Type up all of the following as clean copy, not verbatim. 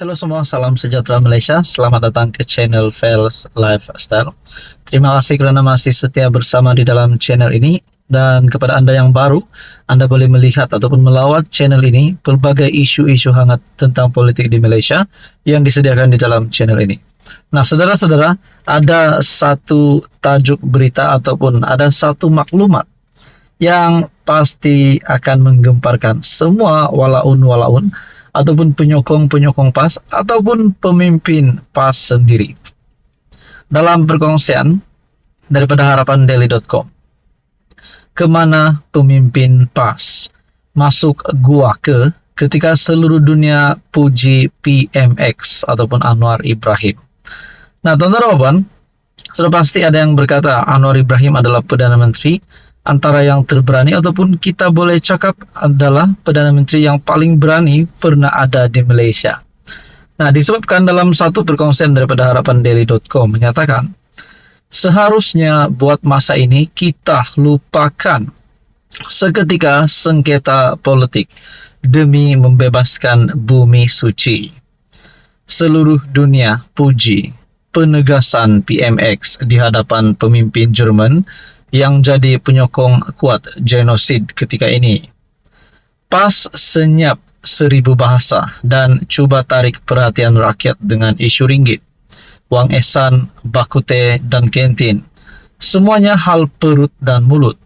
Halo semua, salam sejahtera Malaysia. Selamat datang ke channel Fels Lifestyle. Terima kasih kerana masih setia bersama di dalam channel ini. Dan kepada anda yang baru, anda boleh melihat ataupun melawat channel ini pelbagai isu-isu hangat tentang politik di Malaysia yang disediakan di dalam channel ini. Nah, saudara-saudara, ada satu tajuk berita ataupun ada satu maklumat yang pasti akan menggemparkan semua walaun-walaun ataupun penyokong-penyokong PAS ataupun pemimpin PAS sendiri. Dalam perkongsian daripada harapandaily.com, kemana pemimpin PAS masuk gua ketika seluruh dunia puji PMX ataupun Anwar Ibrahim. Nah, tuan-tuan, sudah pasti ada yang berkata Anwar Ibrahim adalah Perdana Menteri antara yang terberani ataupun kita boleh cakap adalah Perdana Menteri yang paling berani pernah ada di Malaysia. Nah, disebabkan dalam satu perkongsian daripada harapandaily.com menyatakan seharusnya buat masa ini kita lupakan seketika sengketa politik demi membebaskan bumi suci. Seluruh dunia puji penegasan PMX di hadapan pemimpin Jerman yang jadi penyokong kuat genosid ketika ini. PAS senyap 1000 bahasa dan cuba tarik perhatian rakyat dengan isu ringgit, wang esan, bakute dan kantin. Semuanya hal perut dan mulut.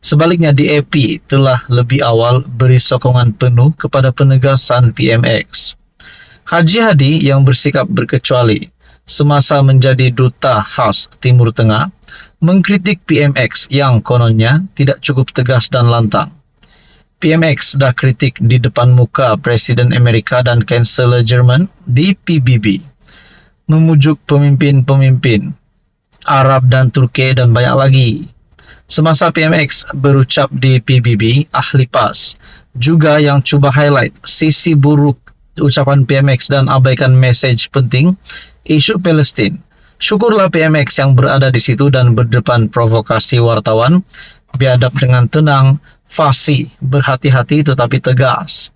Sebaliknya DAP telah lebih awal beri sokongan penuh kepada penegasan PMX. Haji Hadi yang bersikap berkecuali semasa menjadi duta khas Timur Tengah mengkritik PMX yang kononnya tidak cukup tegas dan lantang. PMX dah kritik di depan muka Presiden Amerika dan Kanselir Jerman di PBB, memujuk pemimpin-pemimpin Arab dan Turki dan banyak lagi. Semasa PMX berucap di PBB, ahli PAS juga yang cuba highlight sisi buruk ucapan PMX dan abaikan mesej penting isu Palestin. Syukurlah PMX yang berada di situ dan berdepan provokasi wartawan, biadab dengan tenang, fasih, berhati-hati tetapi tegas.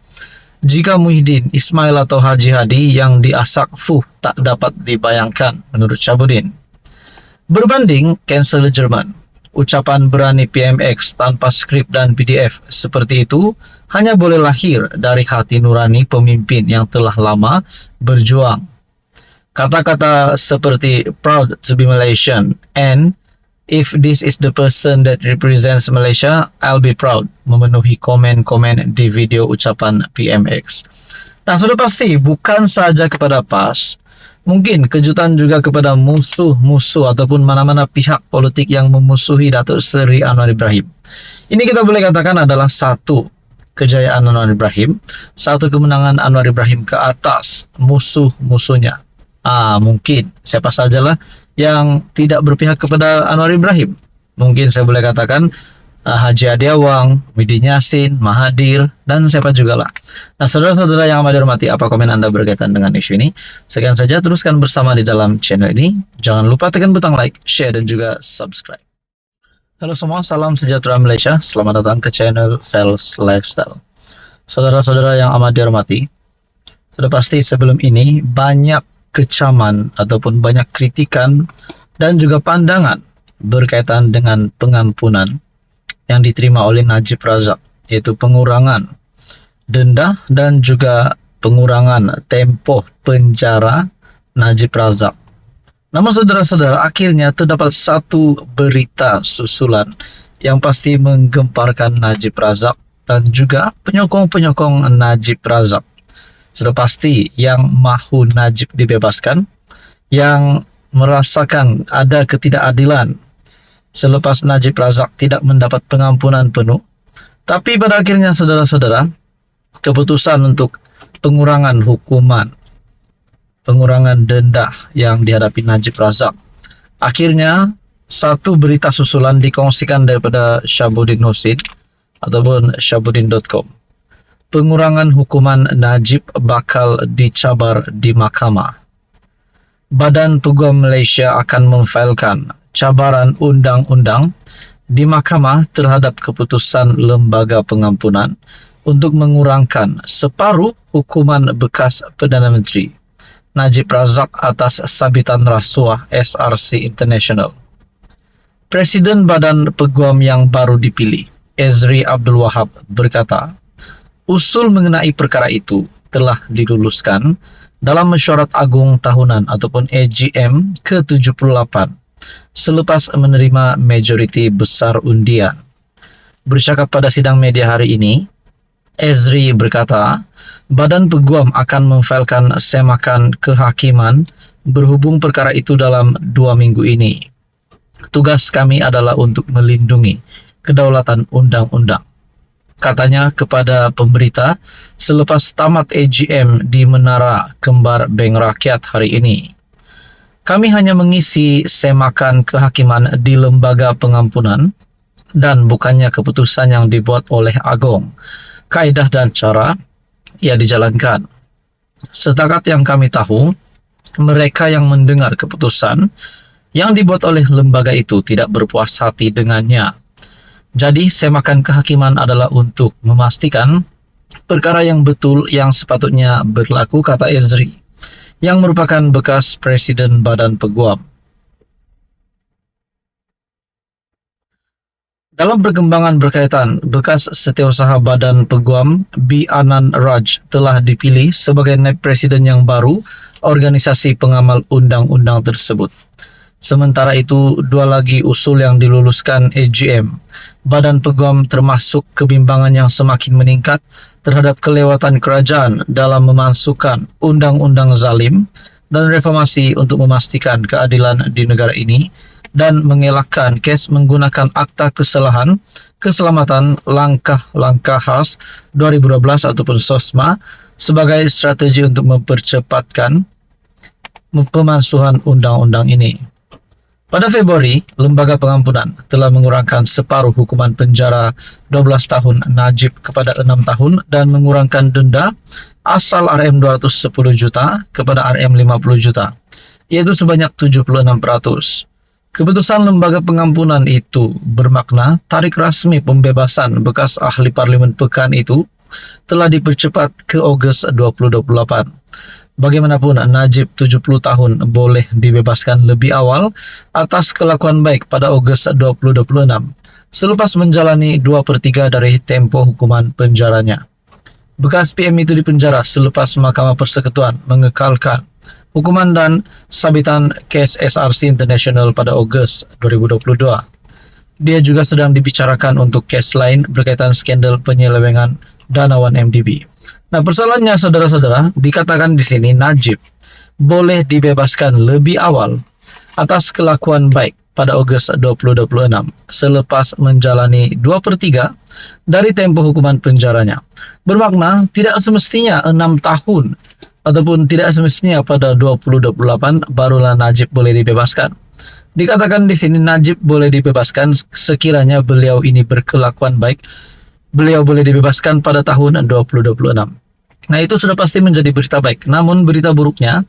Jika Muhyiddin, Ismail atau Haji Hadi yang diasak tak dapat dibayangkan menurut Syabudin. Berbanding Kanselir Jerman, ucapan berani PMX tanpa skrip dan PDF seperti itu hanya boleh lahir dari hati nurani pemimpin yang telah lama berjuang. Kata-kata seperti proud to be Malaysian and if this is the person that represents Malaysia, I'll be proud memenuhi komen-komen di video ucapan PMX. Nah, sudah pasti bukan saja kepada PAS, mungkin kejutan juga kepada musuh-musuh ataupun mana-mana pihak politik yang memusuhi Datuk Seri Anwar Ibrahim. Ini kita boleh katakan adalah satu kejayaan Anwar Ibrahim, satu kemenangan Anwar Ibrahim ke atas musuh-musuhnya. Mungkin siapa sajalah yang tidak berpihak kepada Anwar Ibrahim. Mungkin saya boleh katakan Haji Hadi Awang, Muhyiddin Yassin, Mahathir, dan siapa juga lah. Nah, saudara-saudara yang amat dihormati, apa komen anda berkaitan dengan isu ini? Sekian saja, teruskan bersama di dalam channel ini. Jangan lupa tekan butang like, share, dan juga subscribe. Halo semua, salam sejahtera Malaysia. Selamat datang ke channel Fels Lifestyle. Saudara-saudara yang amat dihormati, sudah pasti sebelum ini banyak kecaman ataupun banyak kritikan dan juga pandangan berkaitan dengan pengampunan yang diterima oleh Najib Razak, yaitu pengurangan denda dan juga pengurangan tempoh penjara Najib Razak. Namun saudara-saudara, akhirnya terdapat satu berita susulan yang pasti menggemparkan Najib Razak dan juga penyokong-penyokong Najib Razak. Sudah pasti yang mahu Najib dibebaskan, yang merasakan ada ketidakadilan selepas Najib Razak tidak mendapat pengampunan penuh. Tapi pada akhirnya saudara-saudara, keputusan untuk pengurangan hukuman, pengurangan denda yang dihadapi Najib Razak, akhirnya satu berita susulan dikongsikan daripada Syabudin Husin ataupun syabudin.com. Pengurangan hukuman Najib bakal dicabar di mahkamah. Badan Peguam Malaysia akan memfailkan cabaran undang-undang di mahkamah terhadap keputusan Lembaga Pengampunan untuk mengurangkan separuh hukuman bekas Perdana Menteri. Najib Razak atas sabitan rasuah SRC International. Presiden Badan Peguam yang baru dipilih, Ezri Abdul Wahab, berkata, usul mengenai perkara itu telah diluluskan dalam mesyuarat agung tahunan ataupun AGM ke-78 selepas menerima majoriti besar undian. Bercakap pada sidang media hari ini, Ezri berkata, Badan Peguam akan memfailkan semakan kehakiman berhubung perkara itu dalam 2 minggu ini. Tugas kami adalah untuk melindungi kedaulatan undang-undang, katanya kepada pemberita selepas tamat AGM di Menara Kembar Bank Rakyat hari ini. Kami hanya mengisi semakan kehakiman di lembaga pengampunan dan bukannya keputusan yang dibuat oleh Agong. Kaedah dan cara ia dijalankan. Setakat yang kami tahu, mereka yang mendengar keputusan yang dibuat oleh lembaga itu tidak berpuas hati dengannya. Jadi, semakan kehakiman adalah untuk memastikan perkara yang betul yang sepatutnya berlaku, kata Ezri, yang merupakan bekas Presiden Badan Peguam. Dalam perkembangan berkaitan, bekas Setiausaha Badan Peguam B. Anand Raj telah dipilih sebagai naib presiden yang baru organisasi pengamal undang-undang tersebut. Sementara itu, 2 lagi usul yang diluluskan AGM Badan Peguam termasuk kebimbangan yang semakin meningkat terhadap kelewatan kerajaan dalam memasukkan undang-undang zalim dan reformasi untuk memastikan keadilan di negara ini dan mengelakkan kes menggunakan akta kesalahan keselamatan langkah-langkah khas 2012 ataupun SOSMA sebagai strategi untuk mempercepatkan pemansuhan undang-undang ini. Pada Februari, Lembaga Pengampunan telah mengurangkan separuh hukuman penjara 12 tahun Najib kepada 6 tahun dan mengurangkan denda asal RM 210 juta kepada RM 50 juta, yaitu sebanyak 76%. Keputusan Lembaga Pengampunan itu bermakna tarik rasmi pembebasan bekas ahli parlimen pekan itu telah dipercepat ke Ogos 2028. Bagaimanapun, Najib 70 tahun boleh dibebaskan lebih awal atas kelakuan baik pada Ogos 2026 selepas menjalani 2/3 dari tempo hukuman penjaranya. Bekas PM itu dipenjara selepas Mahkamah Persekutuan mengekalkan hukuman dan sabitan kes SRC International pada Ogos 2022. Dia juga sedang dibicarakan untuk kes lain berkaitan skandal penyelewengan dana 1MDB. Nah, persoalannya saudara-saudara, dikatakan di sini Najib boleh dibebaskan lebih awal atas kelakuan baik pada Ogos 2026 selepas menjalani 2/3 dari tempo hukuman penjaranya. Bermakna tidak semestinya 6 tahun ataupun tidak semestinya pada 2028 barulah Najib boleh dibebaskan. Dikatakan di sini Najib boleh dibebaskan sekiranya beliau ini berkelakuan baik. Beliau boleh dibebaskan pada tahun 2026. Nah, itu sudah pasti menjadi berita baik. Namun berita buruknya,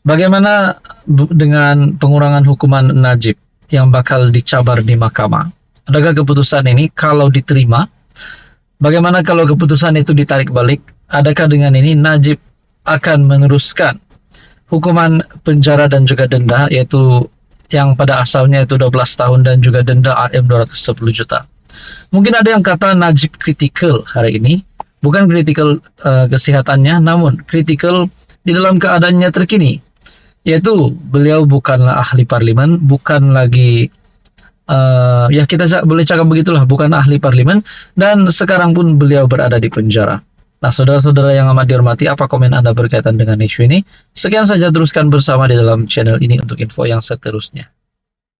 bagaimana dengan pengurangan hukuman Najib yang bakal dicabar di mahkamah? Adakah keputusan ini kalau diterima? Bagaimana kalau keputusan itu ditarik balik? Adakah dengan ini Najib akan meneruskan hukuman penjara dan juga denda, yaitu yang pada asalnya itu 12 tahun dan juga denda RM 210 juta? Mungkin ada yang kata Najib kritikal hari ini, bukan kritikal kesehatannya, namun kritikal di dalam keadaannya terkini, yaitu beliau bukanlah ahli parlimen, bukan lagi ya kita boleh cakap begitulah, bukan ahli parlimen, dan sekarang pun beliau berada di penjara. Nah, saudara-saudara yang amat dihormati, apa komen Anda berkaitan dengan isu ini? Sekian saja, teruskan bersama di dalam channel ini untuk info yang seterusnya.